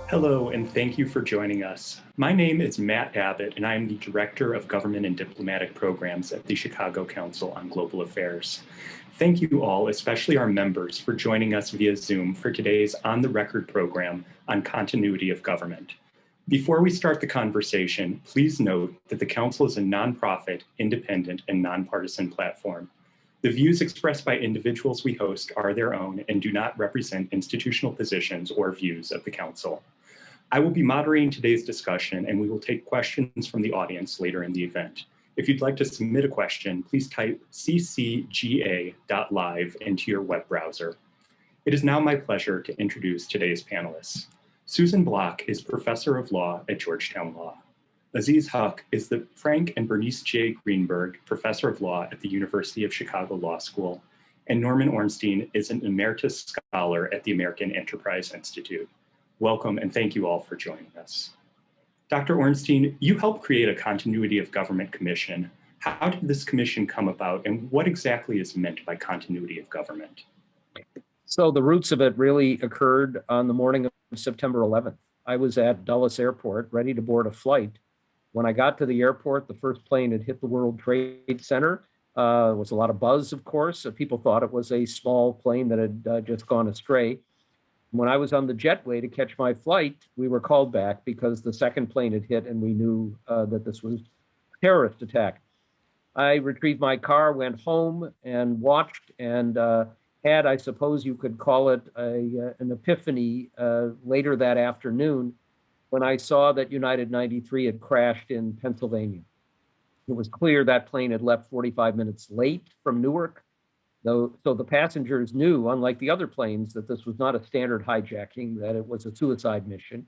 Hello, and thank you for joining us. My name is Matt Abbott, and I am the Director of Government and Diplomatic Programs at the Chicago Council on Global Affairs. Thank you all, especially our members, for joining us via Zoom for today's On the Record program on continuity of government. Before we start the conversation, please note that the Council is a nonprofit, independent, and nonpartisan platform. The views expressed by individuals we host are their own and do not represent institutional positions or views of the Council. I will be moderating today's discussion, and we will take questions from the audience later in the event. If you'd like to submit a question, please type ccga.live into your web browser. It is now my pleasure to introduce today's panelists. Susan Block is Professor of Law at Georgetown Law. Aziz Huq is the Frank and Bernice J. Greenberg Professor of Law at the University of Chicago Law School, and Norman Ornstein is an Emeritus Scholar at the American Enterprise Institute. Welcome, and thank you all for joining us. Dr. Ornstein, you helped create a Continuity of Government Commission. How did this commission come about, and what exactly is meant by continuity of government? So the roots of it really occurred on the morning of September 11th. I was at Dulles Airport, ready to board a flight. When I got to the airport, the first plane had hit the World Trade Center. There was a lot of buzz, of course. People thought it was a small plane that had just gone astray. When I was on the jetway to catch my flight, we were called back because the second plane had hit and we knew that this was a terrorist attack. I retrieved my car, went home and watched, and had, I suppose you could call it, an epiphany later that afternoon when I saw that United 93 had crashed in Pennsylvania. It was clear that plane had left 45 minutes late from Newark. So the passengers knew, unlike the other planes, that this was not a standard hijacking, that it was a suicide mission.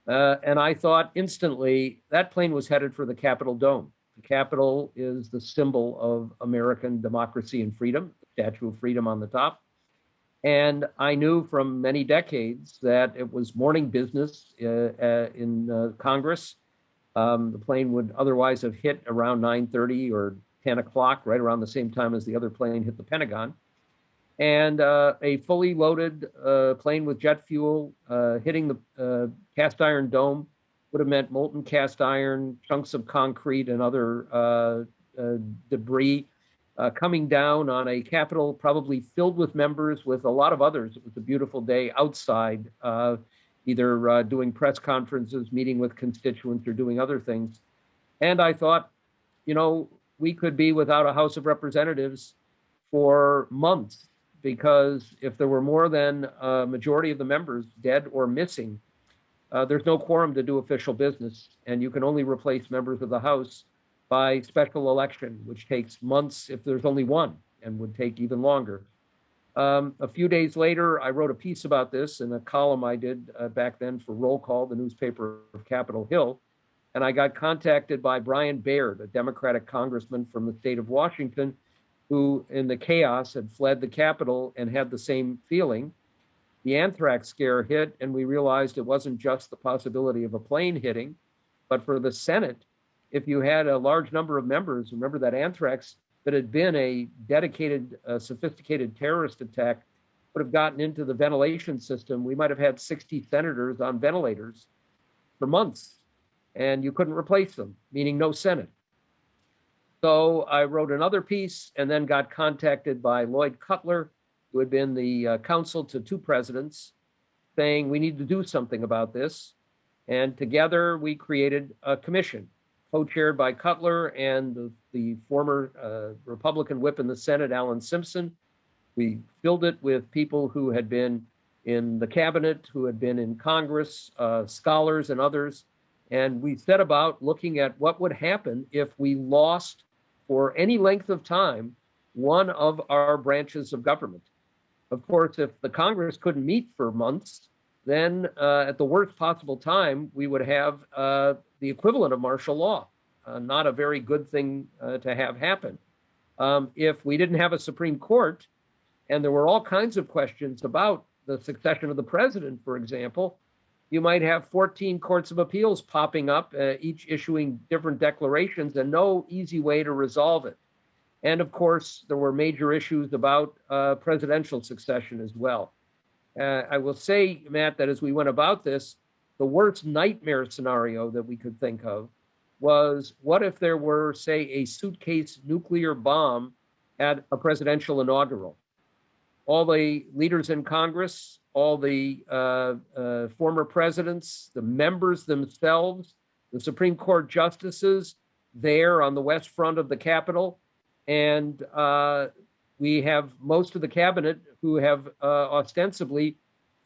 And I thought instantly that plane was headed for the Capitol Dome. The Capitol is the symbol of American democracy and freedom, the Statue of Freedom on the top. And I knew from many decades that it was morning business in Congress. The plane would otherwise have hit around 9:30 or 10 o'clock, right around the same time as the other plane hit the Pentagon. And a fully loaded plane with jet fuel hitting the cast iron dome would have meant molten cast iron, chunks of concrete, and other debris coming down on a Capitol probably filled with members, with a lot of others. It was a beautiful day outside, either doing press conferences, meeting with constituents, or doing other things. And I thought, you know, we could be without a House of Representatives for months, because if there were more than a majority of the members dead or missing, there's no quorum to do official business, and you can only replace members of the House by special election, which takes months if there's only one, and would take even longer. A few days later, I wrote a piece about this in a column I did back then for Roll Call, the newspaper of Capitol Hill. And I got contacted by Brian Baird, a Democratic congressman from the state of Washington, who in the chaos had fled the Capitol and had the same feeling. The anthrax scare hit, and we realized it wasn't just the possibility of a plane hitting, but for the Senate, if you had a large number of members, remember that anthrax, that had been a dedicated, sophisticated terrorist attack, would have gotten into the ventilation system. We might have had 60 senators on ventilators for months, and you couldn't replace them, meaning no Senate. So I wrote another piece and then got contacted by Lloyd Cutler, who had been the counsel to two presidents, saying we need to do something about this. And together we created a commission, co-chaired by Cutler and the former Republican whip in the Senate, Alan Simpson. We filled it with people who had been in the cabinet, who had been in Congress, scholars and others. And we set about looking at what would happen if we lost, for any length of time, one of our branches of government. Of course, if the Congress couldn't meet for months, then at the worst possible time, we would have the equivalent of martial law, not a very good thing to have happen. If we didn't have a Supreme Court, and there were all kinds of questions about the succession of the president, for example, you might have 14 courts of appeals popping up, each issuing different declarations, and no easy way to resolve it. And of course, there were major issues about presidential succession as well. I will say, Matt, that as we went about this, the worst nightmare scenario that we could think of was, what if there were, say, a suitcase nuclear bomb at a presidential inaugural? All the leaders in Congress, all the former presidents, the members themselves, the Supreme Court justices there on the west front of the Capitol, and we have most of the cabinet who have ostensibly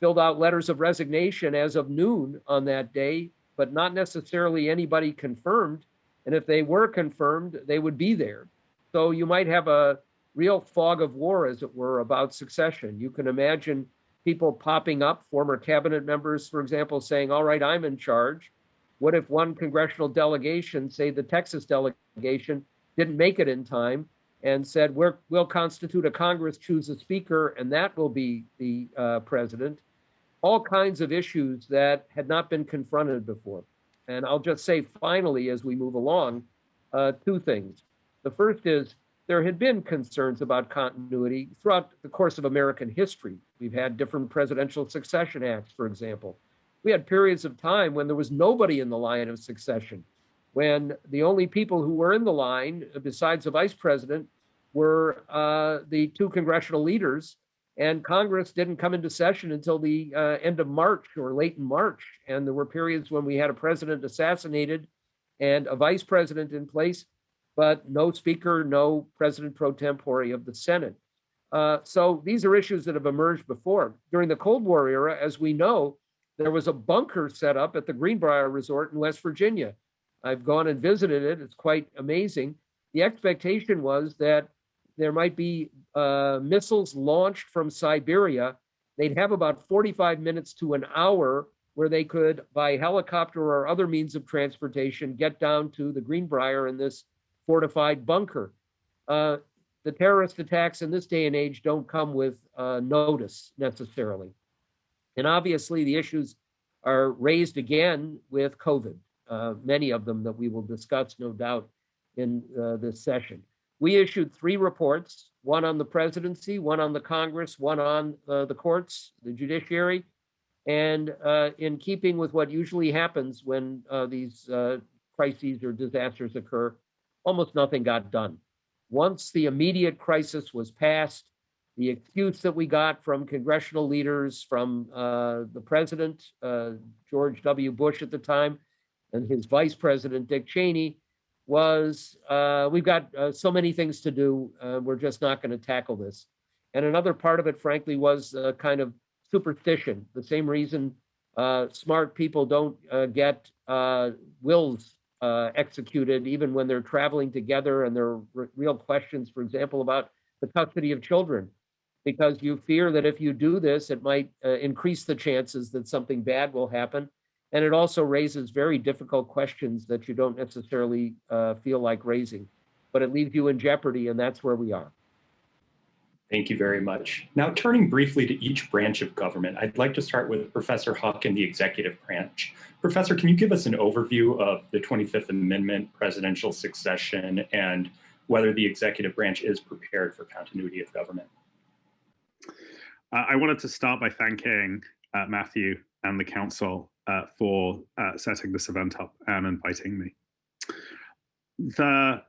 filled out letters of resignation as of noon on that day, but not necessarily anybody confirmed. And if they were confirmed, they would be there. So you might have a real fog of war, as it were, about succession. You can imagine people popping up, former cabinet members, for example, saying, all right, I'm in charge. What if one congressional delegation, say the Texas delegation, didn't make it in time and said, we'll constitute a Congress, choose a speaker, and that will be the president? All kinds of issues that had not been confronted before. And I'll just say finally, as we move along, two things. The first is, there had been concerns about continuity throughout the course of American history. We've had different presidential succession acts, for example. We had periods of time when there was nobody in the line of succession, when the only people who were in the line, besides the vice president, were the two congressional leaders, and Congress didn't come into session until the end of March or late in March. And there were periods when we had a president assassinated and a vice president in place, but no speaker, no president pro tempore of the Senate. So these are issues that have emerged before. During the Cold War era, as we know, there was a bunker set up at the Greenbrier Resort in West Virginia. I've gone and visited it. It's quite amazing. The expectation was that there might be missiles launched from Siberia. They'd have about 45 minutes to an hour where they could, by helicopter or other means of transportation, get down to the Greenbrier in this fortified bunker. The terrorist attacks in this day and age don't come with notice necessarily. And obviously the issues are raised again with COVID, many of them that we will discuss, no doubt, in this session. We issued 3 reports, one on the presidency, one on the Congress, one on the courts, the judiciary. And in keeping with what usually happens when these crises or disasters occur, almost nothing got done. Once the immediate crisis was passed, the excuse that we got from congressional leaders, from the president, George W. Bush at the time, and his vice president, Dick Cheney, was we've got so many things to do, we're just not going to tackle this. And another part of it, frankly, was kind of superstition. The same reason smart people don't get wills executed, even when they're traveling together, and there are real questions, for example, about the custody of children, because you fear that if you do this, it might increase the chances that something bad will happen. And it also raises very difficult questions that you don't necessarily feel like raising, but it leaves you in jeopardy, and that's where we are. Thank you very much. Now, turning briefly to each branch of government, I'd like to start with Professor Huck in the executive branch. Professor, can you give us an overview of the 25th Amendment, presidential succession, and whether the executive branch is prepared for continuity of government? I wanted to start by thanking Matthew and the Council for setting this event up and inviting me. The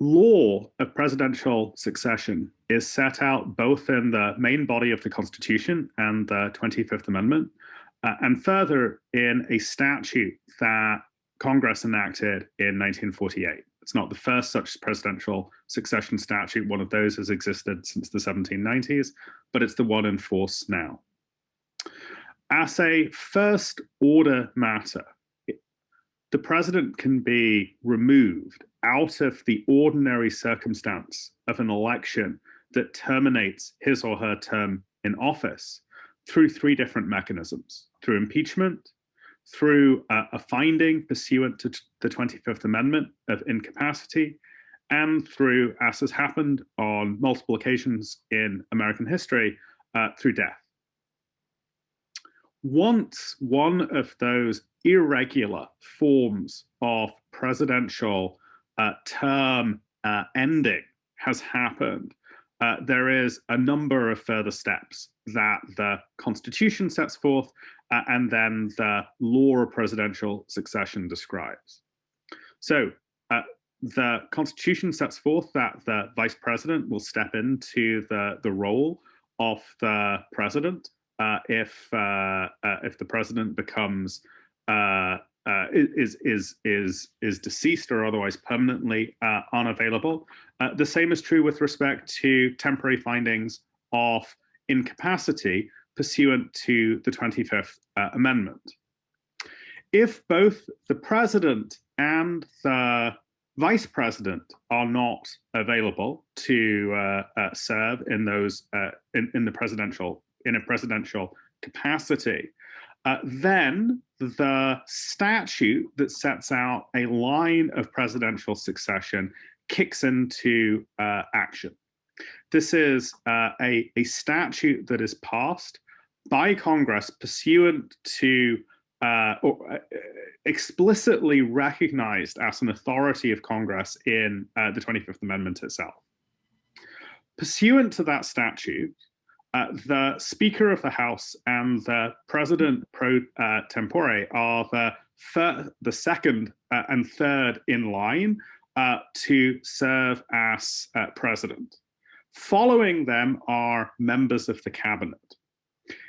law of presidential succession is set out both in the main body of the Constitution and the 25th Amendment, and further in a statute that Congress enacted in 1948. It's not the first such presidential succession statute. One of those has existed since the 1790s, but it's the one in force now. As a first order matter, the president can be removed out of the ordinary circumstance of an election that terminates his or her term in office through 3 different mechanisms: through impeachment, through a finding pursuant to the 25th Amendment of incapacity, and through, as has happened on multiple occasions in American history, through death. Once one of those irregular forms of presidential term ending has happened, there is a number of further steps that the Constitution sets forth and then the law of presidential succession describes. So the Constitution sets forth that the vice president will step into the role of the president if the president becomes is deceased or otherwise permanently unavailable. The same is true with respect to temporary findings of incapacity pursuant to the 25th Amendment. If both the president and the vice president are not available to serve in those in a presidential capacity, then the statute that sets out a line of presidential succession kicks into action. This is a statute that is passed by Congress pursuant to or explicitly recognized as an authority of Congress in the 25th Amendment itself. Pursuant to that statute, the Speaker of the House and the President pro tempore are the second and third in line to serve as president. Following them are members of the cabinet.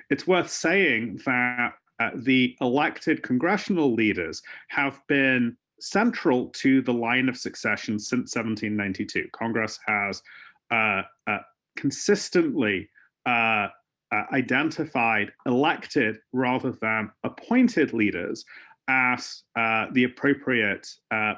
It's worth saying that the elected congressional leaders have been central to the line of succession since 1792. Congress has consistently identified elected rather than appointed leaders as the appropriate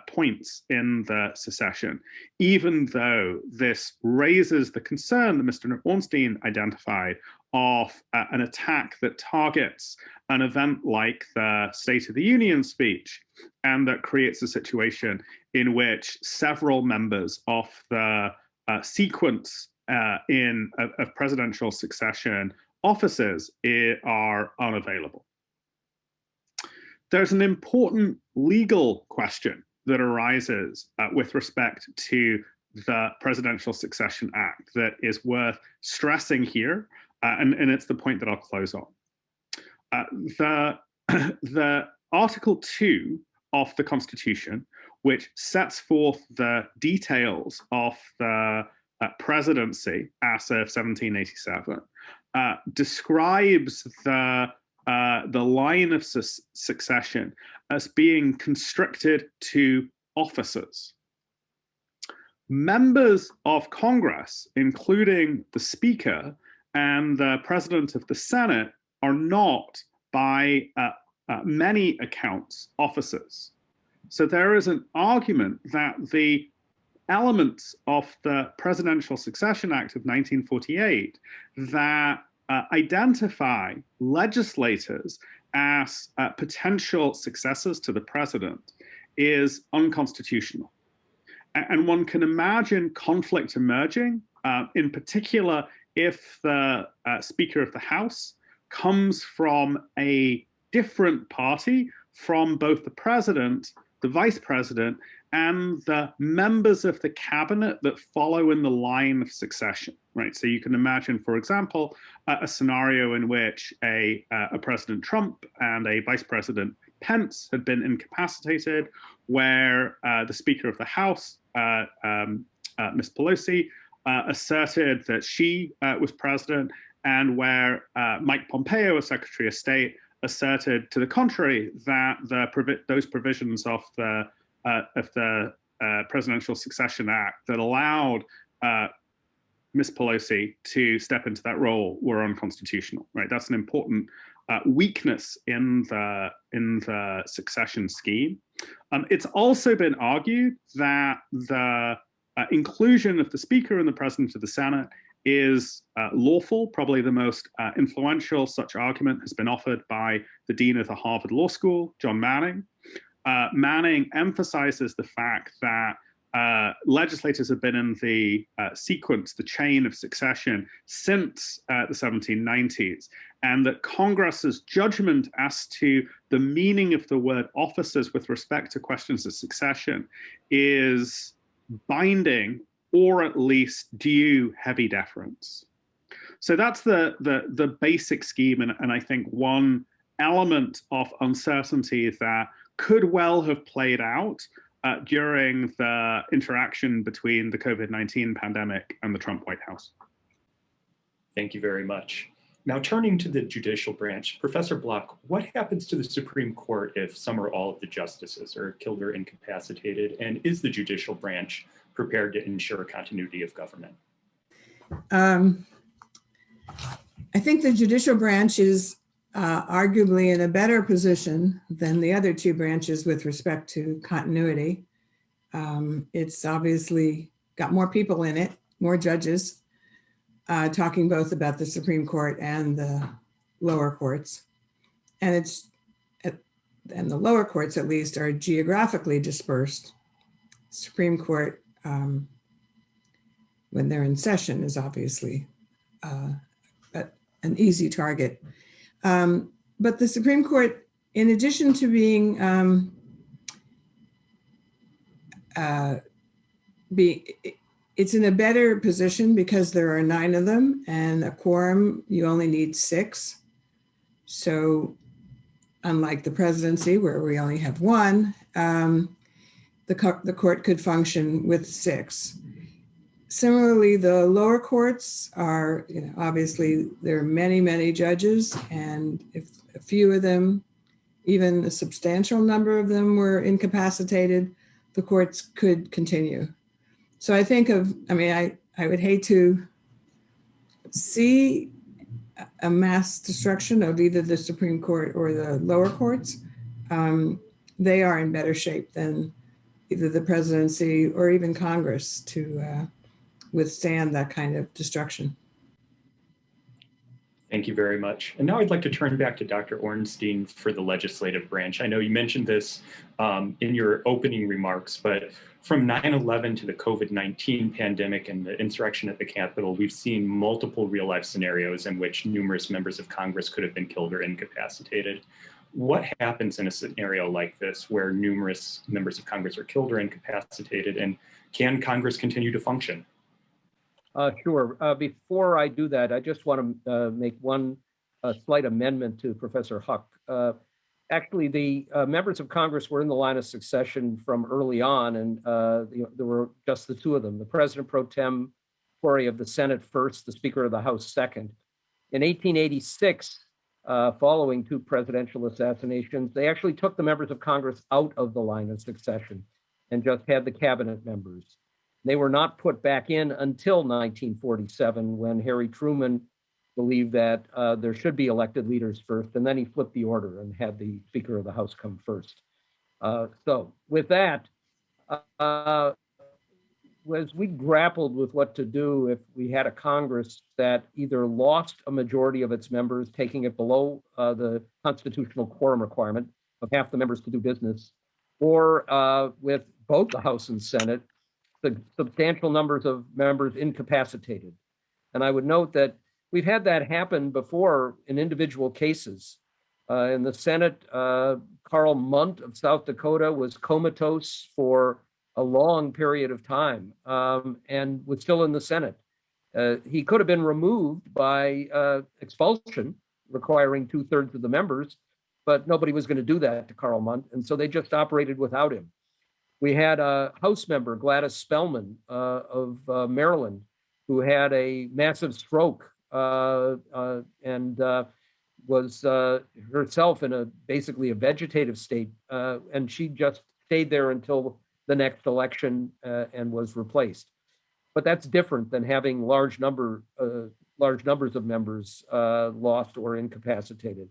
points in the secession, even though this raises the concern that Mr. Ornstein identified of an attack that targets an event like the State of the Union speech, and that creates a situation in which several members of the sequence of presidential succession offices are unavailable. There's an important legal question that arises with respect to the Presidential Succession Act that is worth stressing here, and it's the point that I'll close on. The Article 2 of the Constitution, which sets forth the details of the presidency as of 1787, describes the line of succession as being constricted to officers. Members of Congress, including the Speaker and the President of the Senate, are not, by many accounts, officers. So there is an argument that the elements of the Presidential Succession Act of 1948 that identify legislators as potential successors to the president is unconstitutional. And one can imagine conflict emerging, in particular if the Speaker of the House comes from a different party from both the president, the vice president, and the members of the cabinet that follow in the line of succession, right? So you can imagine, for example, a scenario in which a President Trump and a Vice President Pence had been incapacitated, where the Speaker of the House, Ms. Pelosi, asserted that she was president, and where Mike Pompeo, as Secretary of State, asserted to the contrary that those provisions of the Presidential Succession Act that allowed Ms. Pelosi to step into that role were unconstitutional. Right, that's an important weakness in the succession scheme. It's also been argued that the inclusion of the Speaker and the President of the Senate is lawful. Probably the most influential such argument has been offered by the Dean of the Harvard Law School, John Manning. Manning emphasizes the fact that legislators have been in the sequence, the chain of succession, since the 1790s, and that Congress's judgment as to the meaning of the word officers with respect to questions of succession is binding or at least due heavy deference. So that's the basic scheme, and I think one element of uncertainty that could well have played out during the interaction between the COVID-19 pandemic and the Trump White House. Thank you very much. Now, turning to the judicial branch, Professor Block, what happens to the Supreme Court if some or all of the justices are killed or incapacitated? And is the judicial branch prepared to ensure continuity of government? I think the judicial branch is arguably in a better position than the other two branches with respect to continuity. It's obviously got more people in it, more judges, talking both about the Supreme Court and the lower courts. And the lower courts, at least, are geographically dispersed. Supreme Court, when they're in session, is obviously an easy target. But the Supreme Court, in addition to being it's in a better position because there are 9 of them, and a quorum, you only need 6. So unlike the presidency, where we only have 1, the court could function with 6. Similarly, the lower courts are, obviously there are many, many judges, and if a few of them, even a substantial number of them, were incapacitated, the courts could continue. So I think I would hate to see a mass destruction of either the Supreme Court or the lower courts. They are in better shape than either the presidency or even Congress to withstand that kind of destruction. Thank you very much. And now I'd like to turn back to Dr. Ornstein for the legislative branch. I know you mentioned this in your opening remarks, but from 9/11 to the COVID-19 pandemic and the insurrection at the Capitol, we've seen multiple real-life scenarios in which numerous members of Congress could have been killed or incapacitated. What happens in a scenario like this where numerous members of Congress are killed or incapacitated, and can Congress continue to function? Sure. Before I do that, I just want to make one slight amendment to Professor Huck. Actually, the members of Congress were in the line of succession from early on, and there were just the 2 of them, the President pro tempore of the Senate first, the Speaker of the House second. In 1886, following 2 presidential assassinations, they actually took the members of Congress out of the line of succession and just had the cabinet members. They were not put back in until 1947, when Harry Truman believed that there should be elected leaders first, and then he flipped the order and had the Speaker of the House come first. So with that, as we grappled with what to do if we had a Congress that either lost a majority of its members, taking it below the constitutional quorum requirement of half the members to do business, or with both the House and Senate, the substantial numbers of members incapacitated. And I would note that we've had that happen before in individual cases. In the Senate, Carl Mundt of South Dakota was comatose for a long period of time and was still in the Senate. He could have been removed by expulsion, requiring 2/3 of the members, but nobody was going to do that to Carl Mundt, and so they just operated without him. We had a House member, Gladys Spellman of Maryland, who had a massive stroke and was herself in basically a vegetative state, and she just stayed there until the next election and was replaced. But that's different than having large numbers of members lost or incapacitated.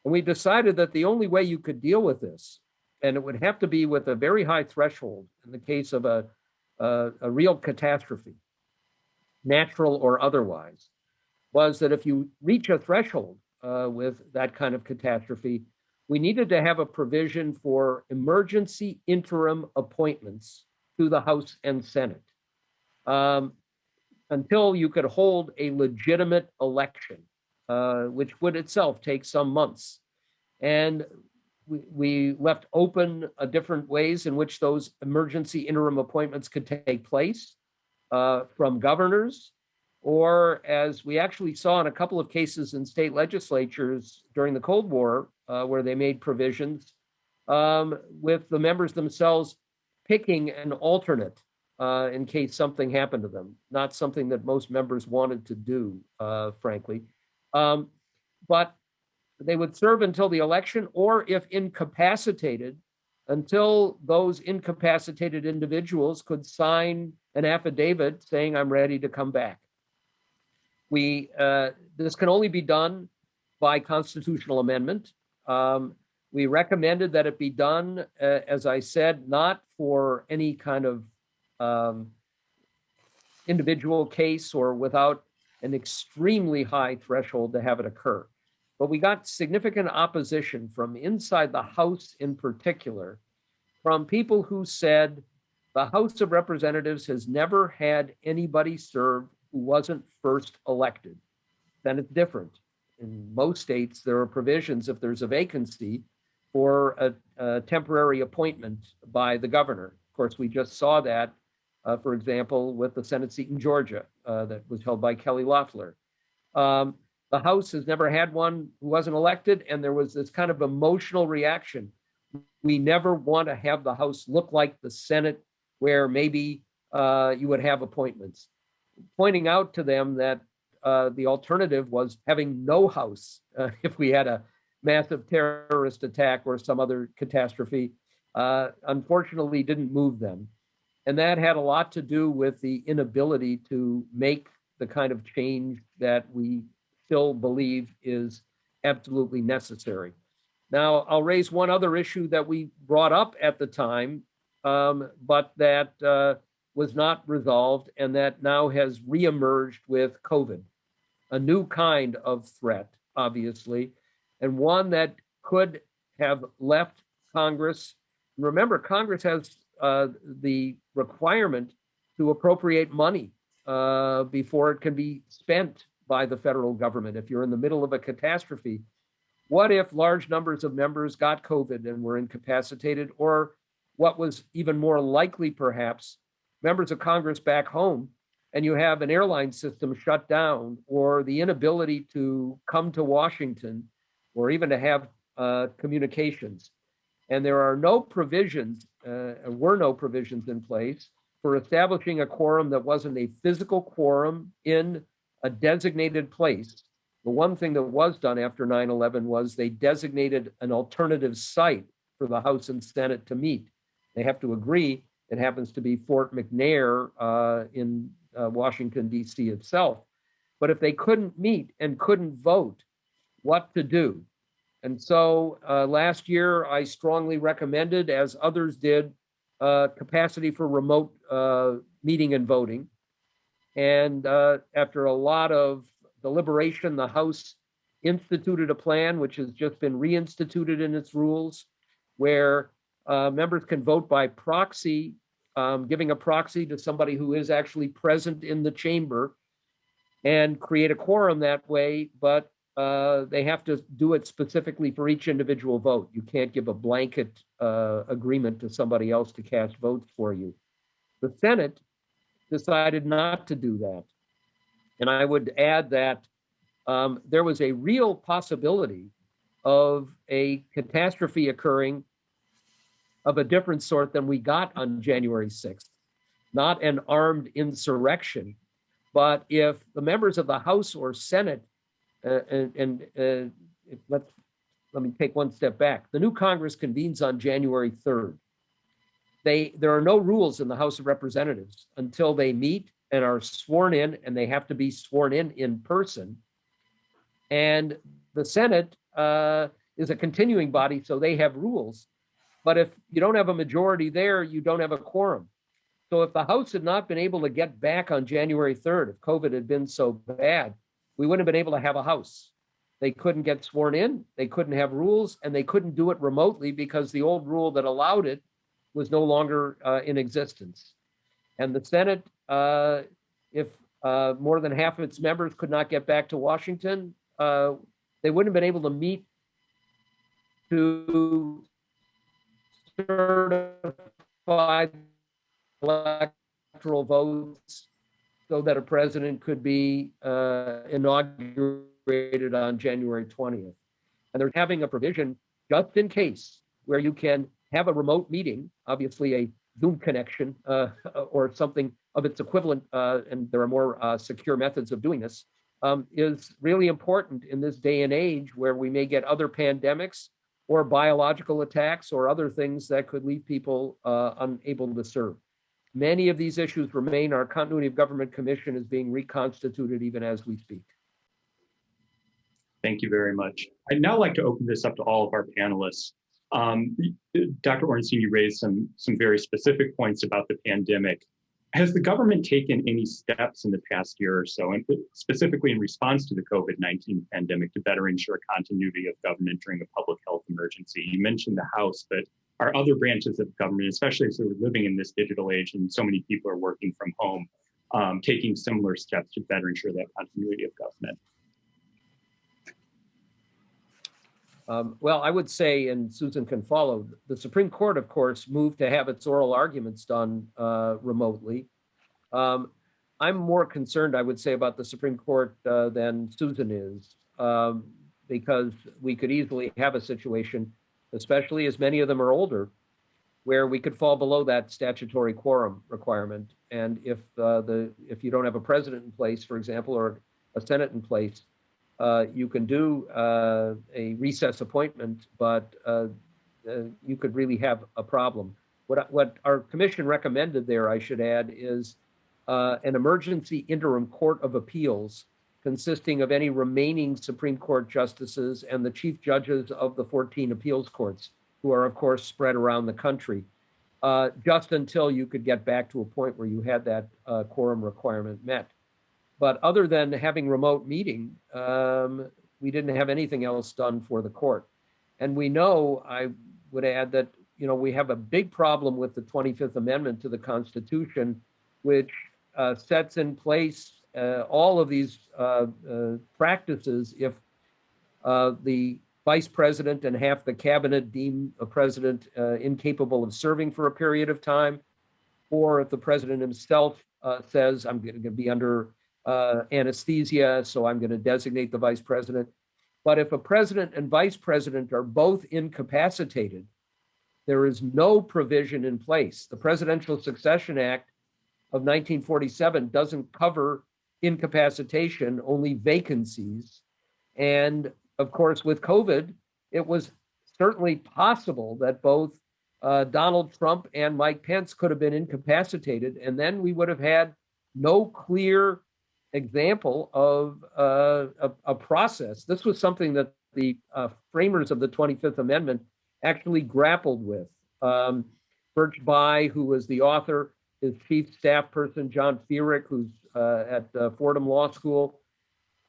And we decided that the only way you could deal with this, and it would have to be with a very high threshold in the case of a real catastrophe, natural or otherwise, was that if you reach a threshold with that kind of catastrophe, we needed to have a provision for emergency interim appointments to the House and Senate until you could hold a legitimate election, which would itself take some months. And we left open different ways in which those emergency interim appointments could take place. from governors, or as we actually saw in a couple of cases in state legislatures during the Cold War, where they made provisions with the members themselves picking an alternate in case something happened to them. Not something that most members wanted to do, frankly. But they would serve until the election, or if incapacitated, until those incapacitated individuals could sign an affidavit saying, I'm ready to come back. This can only be done by constitutional amendment. We recommended that it be done, as I said, not for any kind of individual case or without an extremely high threshold to have it occur. But we got significant opposition from inside the House in particular, from people who said the House of Representatives has never had anybody serve who wasn't first elected. Then it's different. In most states, there are provisions if there's a vacancy for a temporary appointment by the governor. Of course, we just saw that, for example, with the Senate seat in Georgia that was held by Kelly Loeffler. The House has never had one who wasn't elected, and there was this kind of emotional reaction. We never want to have the House look like the Senate, where maybe you would have appointments. Pointing out to them that the alternative was having no House if we had a massive terrorist attack or some other catastrophe, unfortunately didn't move them. And that had a lot to do with the inability to make the kind of change that we still believe is absolutely necessary. Now, I'll raise one other issue that we brought up at the time, but that was not resolved, and that now has reemerged with COVID, a new kind of threat, obviously, and one that could have left Congress. Remember, Congress has the requirement to appropriate money before it can be spent by the federal government if you're in the middle of a catastrophe. What if large numbers of members got COVID and were incapacitated, or what was even more likely, perhaps, members of Congress back home, and you have an airline system shut down, or the inability to come to Washington, or even to have communications. And there are no provisions, were no provisions in place for establishing a quorum that wasn't a physical quorum in a designated place. The one thing that was done after 9/11 was they designated an alternative site for the House and Senate to meet. They have to agree. It happens to be Fort McNair in Washington, D.C. itself. But if they couldn't meet and couldn't vote, what to do? And so last year, I strongly recommended, as others did, capacity for remote meeting and voting. And after a lot of deliberation, the House instituted a plan, which has just been reinstituted in its rules, where members can vote by proxy, giving a proxy to somebody who is actually present in the chamber, and create a quorum that way, but they have to do it specifically for each individual vote. You can't give a blanket agreement to somebody else to cast votes for you. The Senate decided not to do that. And I would add that there was a real possibility of a catastrophe occurring of a different sort than we got on January 6th, not an armed insurrection, but if the members of the House or Senate, let me take one step back. The new Congress convenes on January 3rd. There are no rules in the House of Representatives until they meet and are sworn in, and they have to be sworn in person. And the Senate is a continuing body, so they have rules. But if you don't have a majority there, you don't have a quorum. So if the House had not been able to get back on January 3rd, if COVID had been so bad, we wouldn't have been able to have a House. They couldn't get sworn in, they couldn't have rules, and they couldn't do it remotely because the old rule that allowed it was no longer in existence. And the Senate, if more than half of its members could not get back to Washington, they wouldn't have been able to meet to certify electoral votes so that a president could be inaugurated on January 20th. And they're having a provision just in case where you can have a remote meeting, obviously a Zoom connection or something of its equivalent, and there are more secure methods of doing this, is really important in this day and age where we may get other pandemics or biological attacks or other things that could leave people unable to serve. Many of these issues remain. Our Continuity of Government Commission is being reconstituted even as we speak. Thank you very much. I'd now like to open this up to all of our panelists. Dr. Ornstein, you raised some very specific points about the pandemic. Has the government taken any steps in the past year or so, and specifically in response to the COVID-19 pandemic, to better ensure continuity of government during a public health emergency? You mentioned the House, but are other branches of government, especially as we're living in this digital age and so many people are working from home, taking similar steps to better ensure that continuity of government? Well, I would say, and Susan can follow, the Supreme Court, of course, moved to have its oral arguments done remotely. I'm more concerned, I would say, about the Supreme Court than Susan is, because we could easily have a situation, especially as many of them are older, where we could fall below that statutory quorum requirement. And if you don't have a president in place, for example, or a Senate in place, you can do a recess appointment, but you could really have a problem. What our commission recommended there, I should add, is an emergency interim court of appeals consisting of any remaining Supreme Court justices and the chief judges of the 14 appeals courts, who are, of course, spread around the country, just until you could get back to a point where you had that quorum requirement met. But other than having remote meeting, we didn't have anything else done for the court. And we know, I would add that, we have a big problem with the 25th Amendment to the Constitution, which sets in place all of these practices if the vice president and half the cabinet deem a president incapable of serving for a period of time, or if the president himself says, I'm going to be under anesthesia, so I'm going to designate the vice president. But if a president and vice president are both incapacitated, there is no provision in place. The Presidential Succession Act of 1947 doesn't cover incapacitation, only vacancies. And of course, with COVID, it was certainly possible that both Donald Trump and Mike Pence could have been incapacitated, and then we would have had no clear example of a process. This was something that the framers of the 25th Amendment actually grappled with. Birch Bayh, who was the author, his chief staff person, John Feerick, who's at Fordham Law School,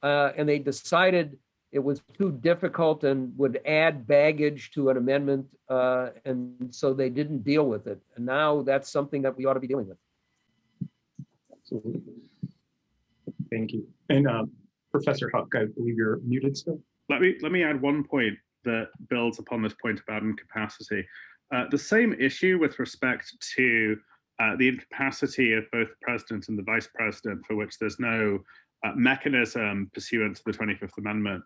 and they decided it was too difficult and would add baggage to an amendment, and so they didn't deal with it. And now that's something that we ought to be dealing with. Absolutely. Thank you. And Professor Huck, I believe you're muted still. Let me add one point that builds upon this point about incapacity. The same issue with respect to the incapacity of both the president and the vice president, for which there's no mechanism pursuant to the 25th Amendment,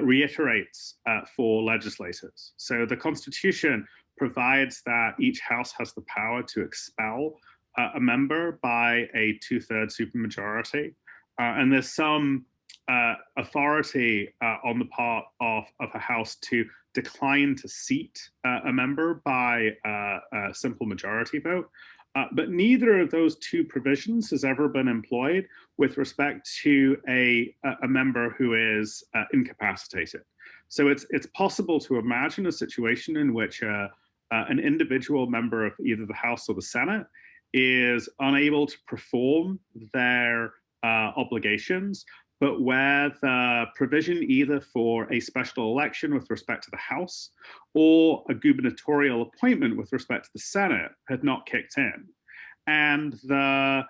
reiterates for legislators. So the Constitution provides that each house has the power to expel a member by a 2/3 supermajority. And there's some authority on the part of a house to decline to seat a member by a simple majority vote. But neither of those two provisions has ever been employed with respect to a member who is incapacitated. So it's possible to imagine a situation in which an individual member of either the House or the Senate is unable to perform their obligations, but where the provision either for a special election with respect to the House or a gubernatorial appointment with respect to the Senate had not kicked in. And the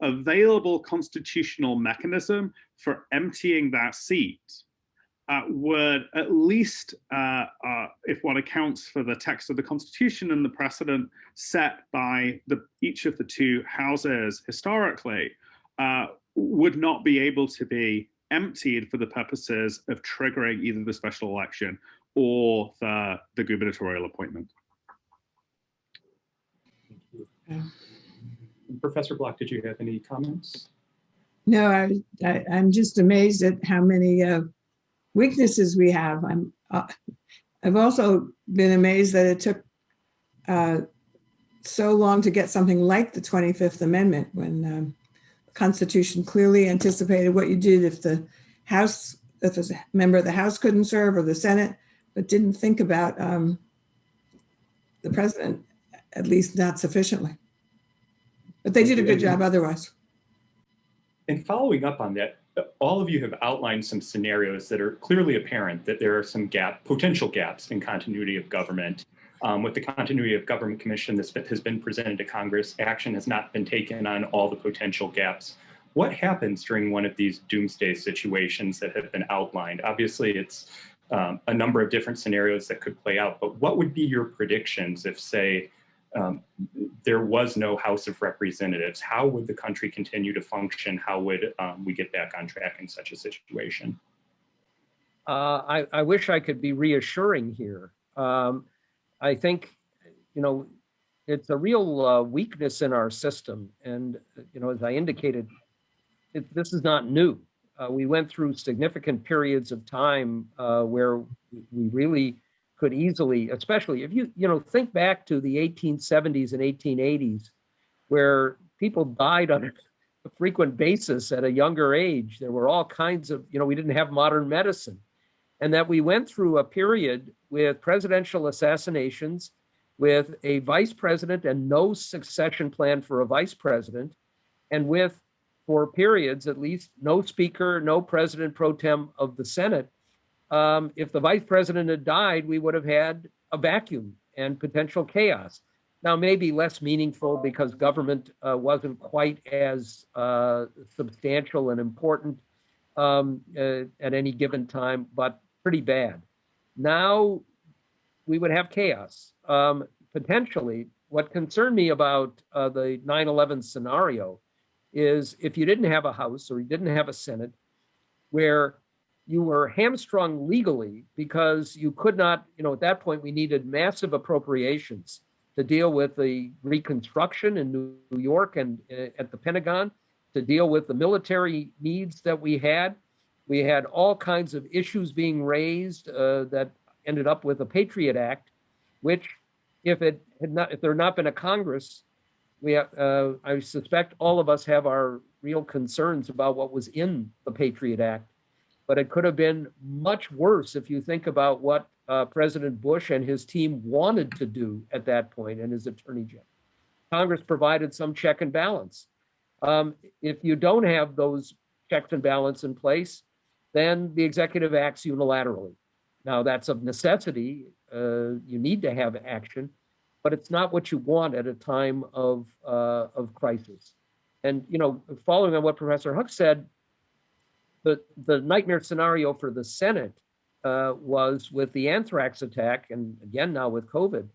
available constitutional mechanism for emptying that seat would at least, if one accounts for the text of the Constitution and the precedent set by each of the two houses historically, would not be able to be emptied for the purposes of triggering either the special election or the gubernatorial appointment. Yeah. Professor Block, did you have any comments? No, I'm just amazed at how many weaknesses we have. I've also been amazed that it took so long to get something like the 25th Amendment when the Constitution clearly anticipated what you did if the House, if a member of the House couldn't serve or the Senate, but didn't think about the president, at least not sufficiently. But they did a good job otherwise. And following up on that, all of you have outlined some scenarios that are clearly apparent that there are some potential gaps in continuity of government. With the Continuity of Government Commission that has been presented to Congress, action has not been taken on all the potential gaps. What happens during one of these doomsday situations that have been outlined? Obviously, it's a number of different scenarios that could play out, but what would be your predictions if, say, there was no House of Representatives? How would the country continue to function? How would we get back on track in such a situation? I wish I could be reassuring here. I think, it's a real weakness in our system. And, as I indicated, this is not new. We went through significant periods of time where we really could easily, especially if you think back to the 1870s and 1880s, where people died on a frequent basis at a younger age. There were all kinds of, we didn't have modern medicine. And that we went through a period with presidential assassinations, with a vice president and no succession plan for a vice president, and with, for periods at least, no speaker, no president pro tem of the Senate. If the vice president had died, we would have had a vacuum and potential chaos. Now, maybe less meaningful because government wasn't quite as substantial and important at any given time, but pretty bad. Now we would have chaos. Potentially, what concerned me about the 9/11 scenario is if you didn't have a House or you didn't have a Senate where you were hamstrung legally because you could not, at that point, we needed massive appropriations to deal with the reconstruction in New York and at the Pentagon, to deal with the military needs that we had. We had all kinds of issues being raised that ended up with a Patriot Act, which, if there had not been a Congress, I suspect all of us have our real concerns about what was in the Patriot Act. But it could have been much worse if you think about what President Bush and his team wanted to do at that point, and his attorney general. Congress provided some check and balance. If you don't have those checks and balance in place, then the executive acts unilaterally. Now, that's of necessity. You need to have action, but it's not what you want at a time of crisis. And, following on what Professor Huck said, the nightmare scenario for the Senate was with the anthrax attack, and again now with COVID.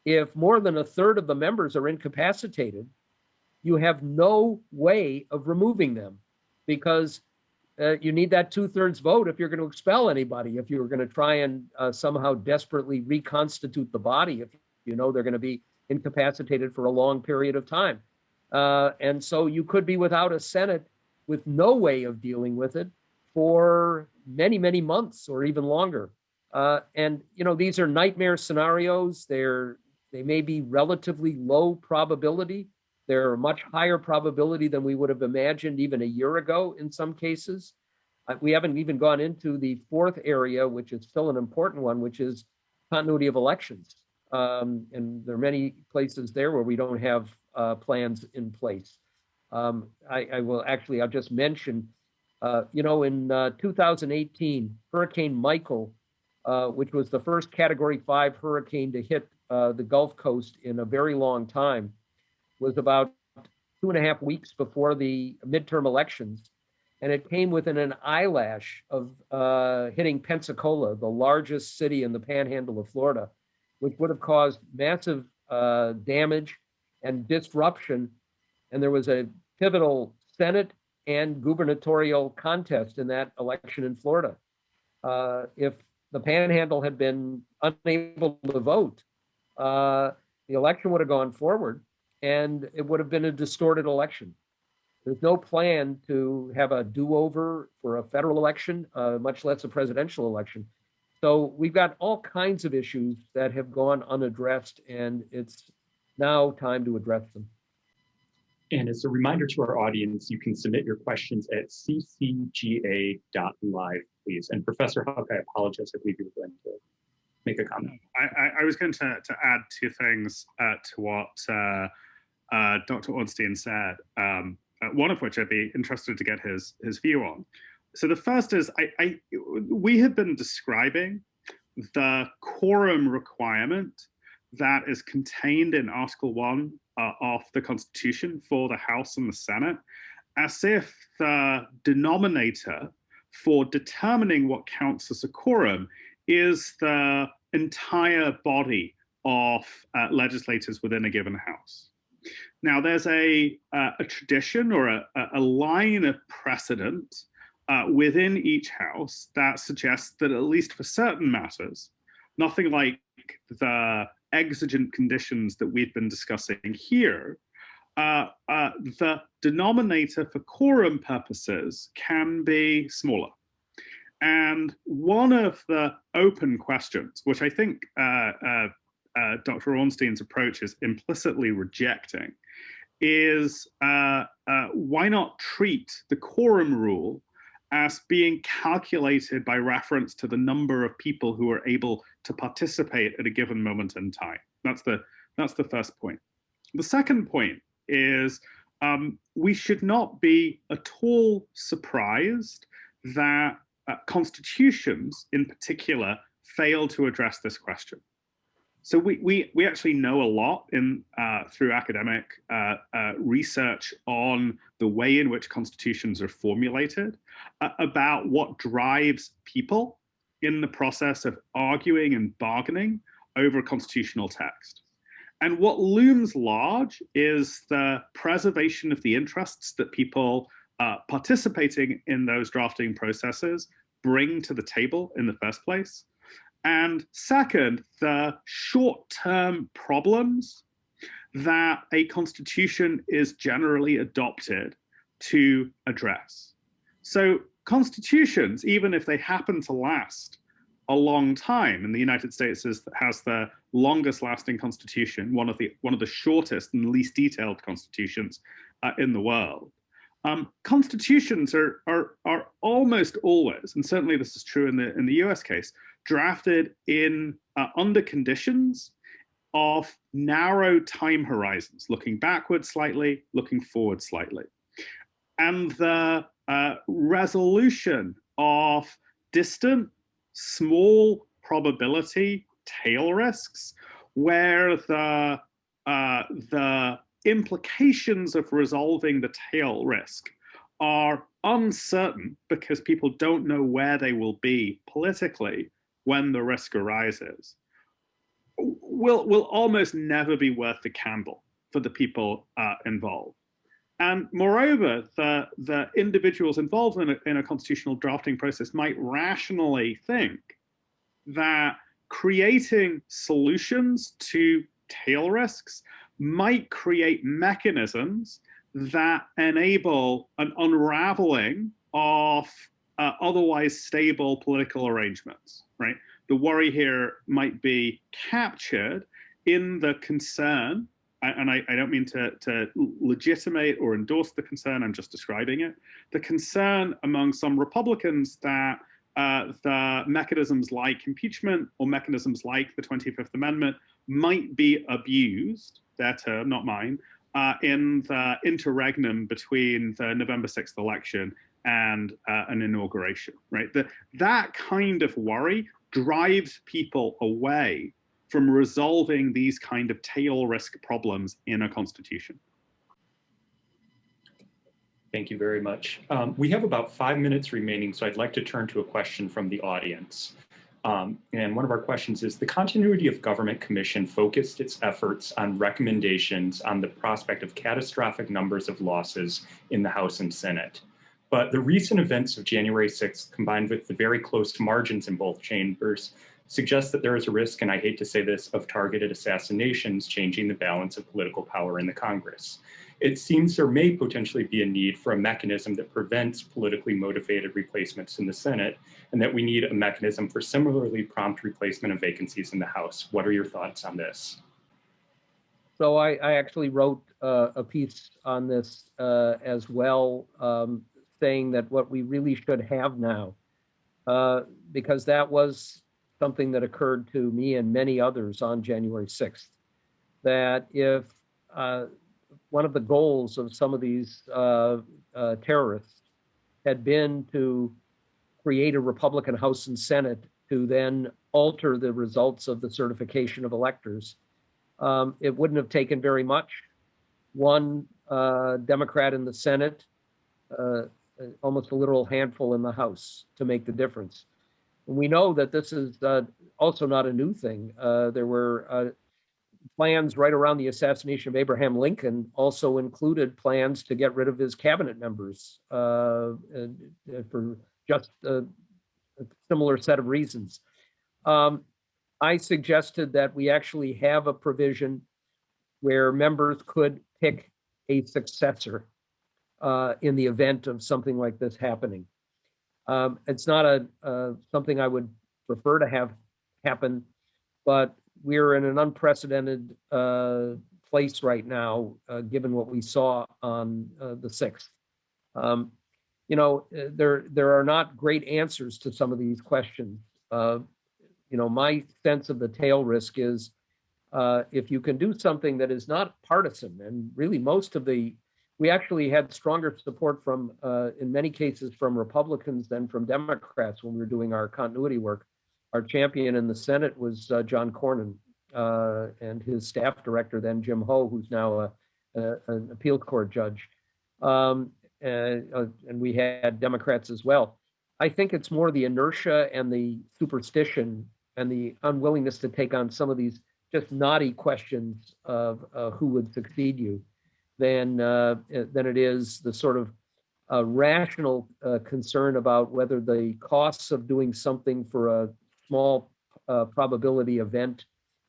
If more than a third of the members are incapacitated, you have no way of removing them, because you need that 2/3 vote if you're going to expel anybody, if you're going to try and somehow desperately reconstitute the body, if they're going to be incapacitated for a long period of time. And so you could be without a Senate with no way of dealing with it for many, many months or even longer. And these are nightmare scenarios. They may be relatively low probability. They're a much higher probability than we would have imagined even a year ago in some cases. We haven't even gone into the fourth area, which is still an important one, which is continuity of elections. And there are many places there where we don't have plans in place. I'll just mention, in 2018, Hurricane Michael, which was the first Category 5 hurricane to hit the Gulf Coast in a very long time, was about 2.5 weeks before the midterm elections. and it came within an eyelash of hitting Pensacola, the largest city in the panhandle of Florida, which would have caused massive damage and disruption. And there was a pivotal Senate and gubernatorial contest in that election in Florida. If the panhandle had been unable to vote, the election would have gone forward and it would have been a distorted election. There's no plan to have a do-over for a federal election, much less a presidential election. So we've got all kinds of issues that have gone unaddressed, and it's now time to address them. And as a reminder to our audience, you can submit your questions at ccga.live, please. And Professor Huck, I apologize, I believe you were going to make a comment. I was going to add two things to what Dr. Ornstein said. One of which I'd be interested to get his view on. So the first is, we have been describing the quorum requirement that is contained in Article 1 of the Constitution for the House and the Senate as if the denominator for determining what counts as a quorum is the entire body of legislators within a given house. Now, there's a tradition or a line of precedent within each house that suggests that, at least for certain matters, nothing like the exigent conditions that we've been discussing here, the denominator for quorum purposes can be smaller. And one of the open questions, which I think Dr. Ornstein's approach is implicitly rejecting, is why not treat the quorum rule as being calculated by reference to the number of people who are able to participate at a given moment in time? That's the first point. The second point is we should not be at all surprised that constitutions in particular fail to address this question. So we actually know a lot through academic research on the way in which constitutions are formulated, about what drives people in the process of arguing and bargaining over constitutional text. And what looms large is the preservation of the interests that people participating in those drafting processes bring to the table in the first place. And second, the short-term problems that a constitution is generally adopted to address. So constitutions, even if they happen to last a long time, and the United States has the longest lasting constitution, one of the shortest and least detailed constitutions in the world. Constitutions are almost always, and certainly this is true in the US case, drafted in under conditions of narrow time horizons, looking backward slightly, looking forward slightly. And the resolution of distant, small probability tail risks, where the implications of resolving the tail risk are uncertain because people don't know where they will be politically when the risk arises, will almost never be worth the candle for the people involved. And moreover, the individuals involved in a constitutional drafting process might rationally think that creating solutions to tail risks might create mechanisms that enable an unraveling of otherwise stable political arrangements, right? The worry here might be captured in the concern, and I don't mean to legitimate or endorse the concern, I'm just describing it, the concern among some Republicans that the mechanisms like impeachment or mechanisms like the 25th Amendment might be abused, their term, not mine, in the interregnum between the November 6th election and an inauguration, right? That kind of worry drives people away from resolving these kind of tail risk problems in a constitution. Thank you very much. We have about 5 minutes remaining, so I'd like to turn to a question from the audience. And one of our questions is, the Continuity of Government Commission focused its efforts on recommendations on the prospect of catastrophic numbers of losses in the House and Senate. But the recent events of January 6th, combined with the very close margins in both chambers, suggest that there is a risk, and I hate to say this, of targeted assassinations changing the balance of political power in the Congress. It seems there may potentially be a need for a mechanism that prevents politically motivated replacements in the Senate, and that we need a mechanism for similarly prompt replacement of vacancies in the House. What are your thoughts on this? So I actually wrote a piece on this as well, saying that what we really should have now, because that was something that occurred to me and many others on January 6th, that if one of the goals of some of these terrorists had been to create a Republican House and Senate to then alter the results of the certification of electors, it wouldn't have taken very much. One Democrat in the Senate, almost a literal handful in the House to make the difference. And we know that this is also not a new thing. There were plans right around the assassination of Abraham Lincoln also included plans to get rid of his cabinet members for just a similar set of reasons. I suggested that we actually have a provision where members could pick a successor in the event of something like this happening. It's not something I would prefer to have happen, but we're in an unprecedented place right now, given what we saw on the 6th. There are not great answers to some of these questions. My sense of the tail risk is if you can do something that is not partisan, and really we actually had stronger support from, in many cases, from Republicans than from Democrats when we were doing our continuity work. Our champion in the Senate was John Cornyn, and his staff director then, Jim Ho, who's now an appeals court judge. And we had Democrats as well. I think it's more the inertia and the superstition and the unwillingness to take on some of these just knotty questions of who would succeed you than it is the sort of rational concern about whether the costs of doing something for a small probability event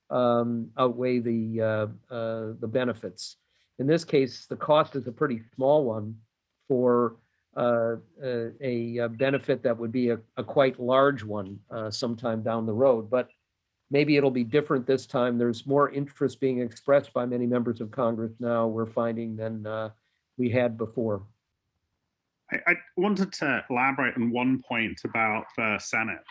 outweigh the benefits. In this case, the cost is a pretty small one for a benefit that would be a quite large one sometime down the road. But maybe it'll be different this time. There's more interest being expressed by many members of Congress now, we're finding, than we had before. I wanted to elaborate on one point about the Senate.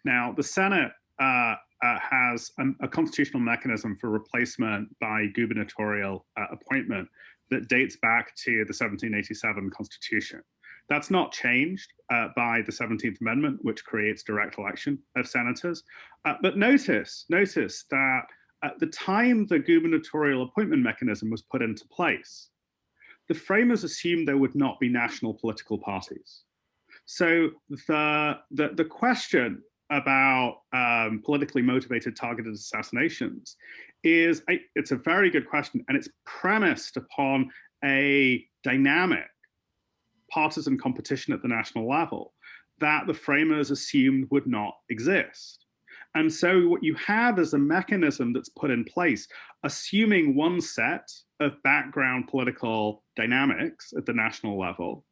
Now, the Senate has a constitutional mechanism for replacement by gubernatorial appointment that dates back to the 1787 Constitution. That's not changed by the 17th Amendment, which creates direct election of senators. But notice that at the time the gubernatorial appointment mechanism was put into place, the framers assumed there would not be national political parties. So the question about politically motivated targeted assassinations it's a very good question, and it's premised upon a dynamic partisan competition at the national level that the framers assumed would not exist. And so what you have is a mechanism that's put in place, assuming one set of background political dynamics at the national level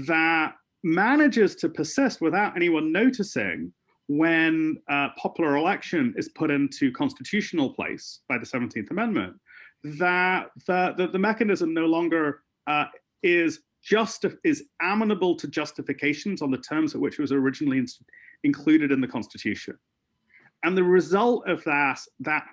that manages to persist without anyone noticing when popular election is put into constitutional place by the 17th Amendment, that the mechanism no longer is amenable to justifications on the terms at which it was originally included in the Constitution. And the result of that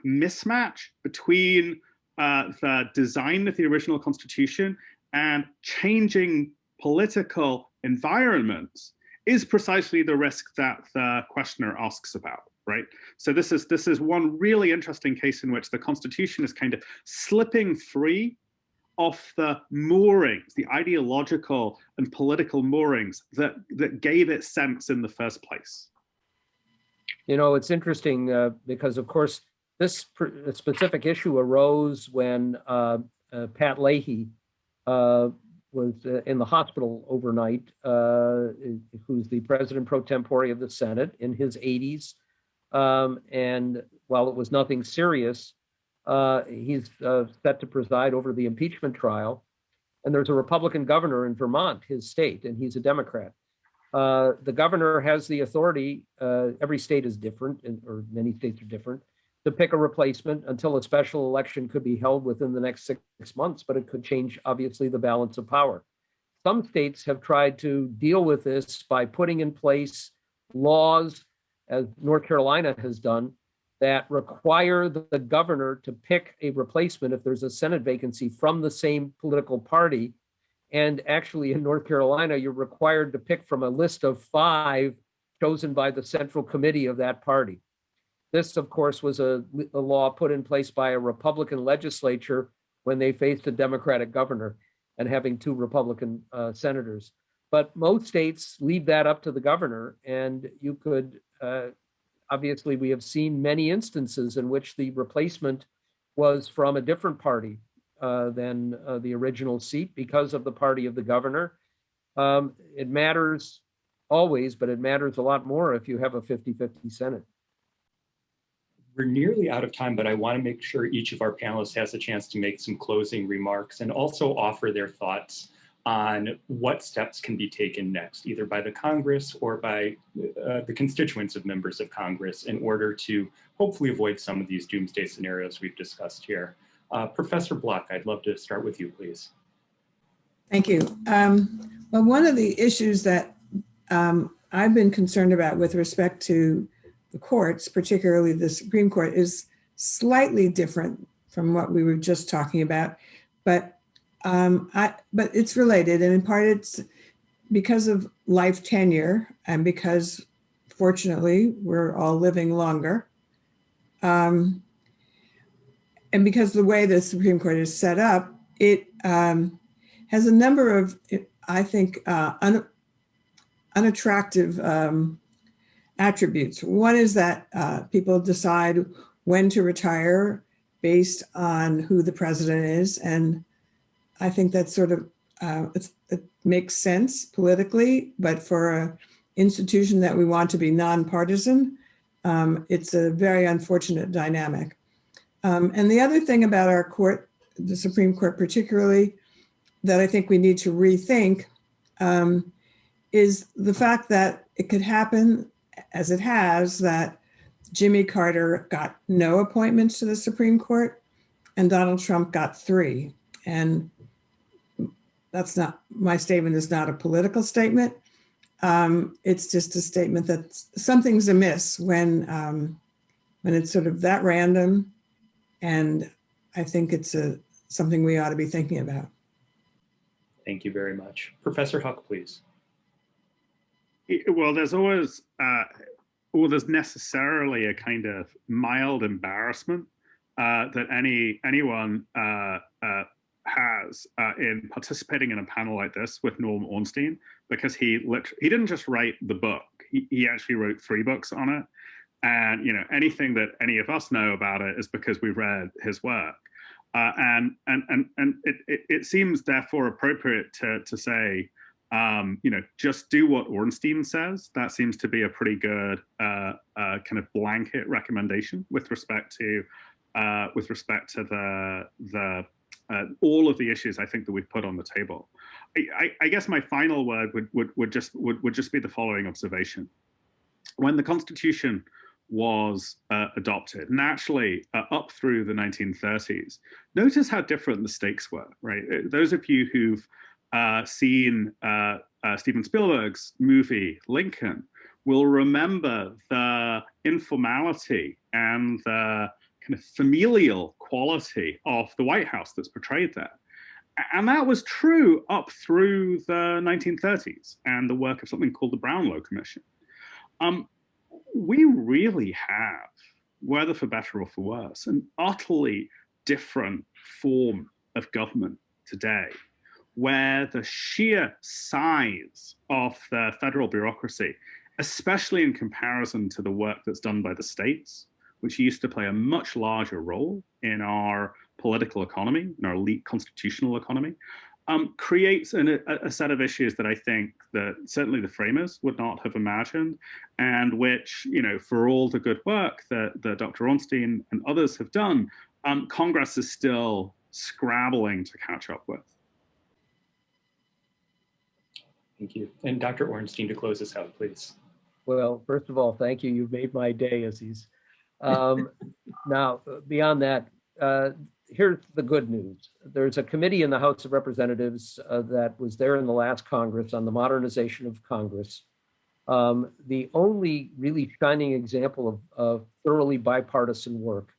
mismatch between the design of the original Constitution and changing political environments is precisely the risk that the questioner asks about, right? So this is one really interesting case in which the Constitution is kind of slipping free off the moorings, the ideological and political moorings that gave it sense in the first place. You know, it's interesting because, of course, this specific issue arose when Pat Leahy was in the hospital overnight, who's the president pro tempore of the Senate in his 80s. And while it was nothing serious, he's set to preside over the impeachment trial. And there's a Republican governor in Vermont, his state, and he's a Democrat. The governor has the authority, every state is different, or many states are different, to pick a replacement until a special election could be held within the next 6 months, but it could change, obviously, the balance of power. Some states have tried to deal with this by putting in place laws, as North Carolina has done, that require the governor to pick a replacement if there's a Senate vacancy from the same political party. And actually, in North Carolina, you're required to pick from a list of 5 chosen by the central committee of that party. This, of course, was a law put in place by a Republican legislature when they faced a Democratic governor and having 2 Republican senators. But most states leave that up to the governor. And you could, obviously, we have seen many instances in which the replacement was from a different party than the original seat because of the party of the governor. It matters always, but it matters a lot more if you have a 50-50 Senate. We're nearly out of time, but I want to make sure each of our panelists has a chance to make some closing remarks and also offer their thoughts on what steps can be taken next, either by the Congress or by the constituents of members of Congress in order to hopefully avoid some of these doomsday scenarios we've discussed here. Professor Block, I'd love to start with you, please. Thank you. Well, one of the issues that I've been concerned about with respect to the courts, particularly the Supreme Court, is slightly different from what we were just talking about, but it's related, and in part it's because of life tenure and because, fortunately, we're all living longer, and because the way the Supreme Court is set up, it has a number of, I think, unattractive attributes. One is that people decide when to retire based on who the president is, and I think that sort of it makes sense politically, but for an institution that we want to be nonpartisan, it's a very unfortunate dynamic. And the other thing about our court, the Supreme Court particularly, that I think we need to rethink is the fact that it could happen, as it has, that Jimmy Carter got no appointments to the Supreme Court and Donald Trump got 3. And that's not, my statement is not a political statement. It's just a statement that something's amiss when it's sort of that random. And I think it's something we ought to be thinking about. Thank you very much. Professor Huck, please. Well, there's always, there's necessarily a kind of mild embarrassment that anyone has in participating in a panel like this with Norm Ornstein, because he didn't just write the book, he actually wrote 3 books on it. And, you know, anything that any of us know about it is because we've read his work. And it seems therefore appropriate to say, you know, just do what Ornstein says. That seems to be a pretty good kind of blanket recommendation with respect to the all of the issues I think that we've put on the table. I guess my final word would just be the following observation. When the Constitution was adopted, and actually up through the 1930s, notice how different the stakes were, right? Those of you who've seen Steven Spielberg's movie Lincoln will remember the informality and the kind of familial quality of the White House that's portrayed there. And that was true up through the 1930s and the work of something called the Brownlow Commission. We really have, whether for better or for worse, an utterly different form of government today, where the sheer size of the federal bureaucracy, especially in comparison to the work that's done by the states, which used to play a much larger role in our political economy, in our elite constitutional economy, creates a set of issues that I think that certainly the framers would not have imagined, and which, you know, for all the good work that Dr. Ornstein and others have done, Congress is still scrabbling to catch up with. Thank you. And Dr. Ornstein, to close us out, please. Well, first of all, thank you. You've made my day, Aziz. Now, beyond that, here's the good news. There's a committee in the House of Representatives that was there in the last Congress on the modernization of Congress. The only really shining example of thoroughly bipartisan work,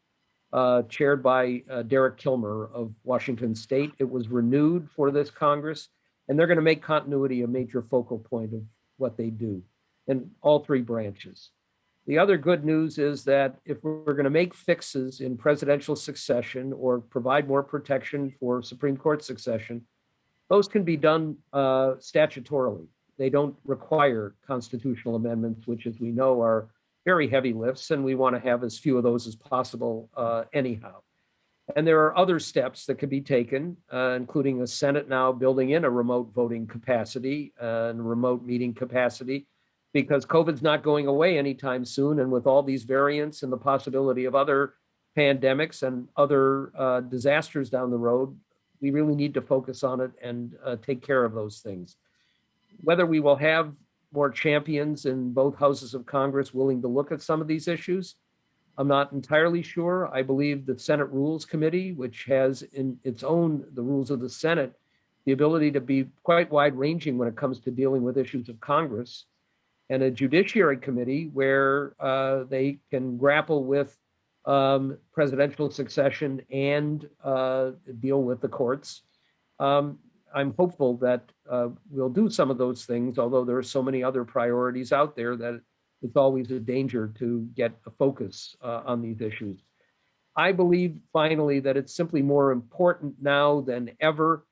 chaired by Derek Kilmer of Washington State. It was renewed for this Congress, and they're going to make continuity a major focal point of what they do in all three branches. The other good news is that if we're going to make fixes in presidential succession or provide more protection for Supreme Court succession, those can be done statutorily. They don't require constitutional amendments, which, as we know, are very heavy lifts, and we want to have as few of those as possible anyhow. And there are other steps that could be taken, including the Senate now building in a remote voting capacity and remote meeting capacity, because COVID's not going away anytime soon. And with all these variants and the possibility of other pandemics and other disasters down the road, we really need to focus on it and take care of those things. Whether we will have more champions in both houses of Congress willing to look at some of these issues, I'm not entirely sure. I believe the Senate Rules Committee, which has in its own, the rules of the Senate, the ability to be quite wide-ranging when it comes to dealing with issues of Congress, and a Judiciary Committee where they can grapple with presidential succession and deal with the courts. I'm hopeful that we'll do some of those things, although there are so many other priorities out there that it's always a danger to get a focus on these issues. I believe, finally, that it's simply more important now than ever,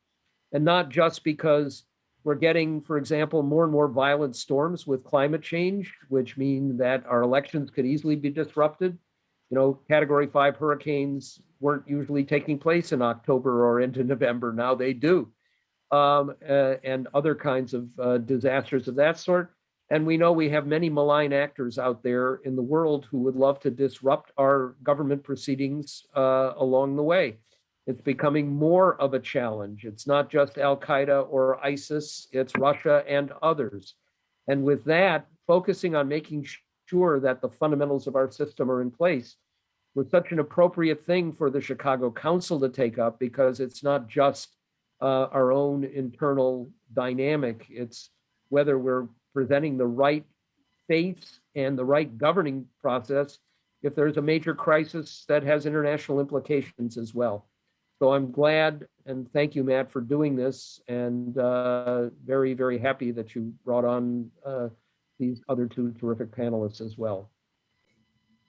and not just because we're getting, for example, more and more violent storms with climate change, which mean that our elections could easily be disrupted. You know, Category 5 hurricanes weren't usually taking place in October or into November. Now they do. And other kinds of disasters of that sort. And we know we have many malign actors out there in the world who would love to disrupt our government proceedings along the way. It's becoming more of a challenge. It's not just Al-Qaeda or ISIS, it's Russia and others. And with that, focusing on making sure that the fundamentals of our system are in place was such an appropriate thing for the Chicago Council to take up, because it's not just our own internal dynamic. It's whether we're presenting the right face and the right governing process if there's a major crisis that has international implications as well. So I'm glad, and thank you, Matt, for doing this, and very, very happy that you brought on these other two terrific panelists as well.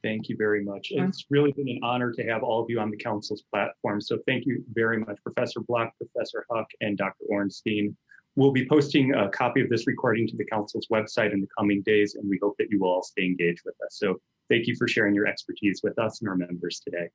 Thank you very much. It's really been an honor to have all of you on the Council's platform. So thank you very much, Professor Block, Professor Huck, and Dr. Ornstein. We'll be posting a copy of this recording to the Council's website in the coming days, and we hope that you will all stay engaged with us. So thank you for sharing your expertise with us and our members today.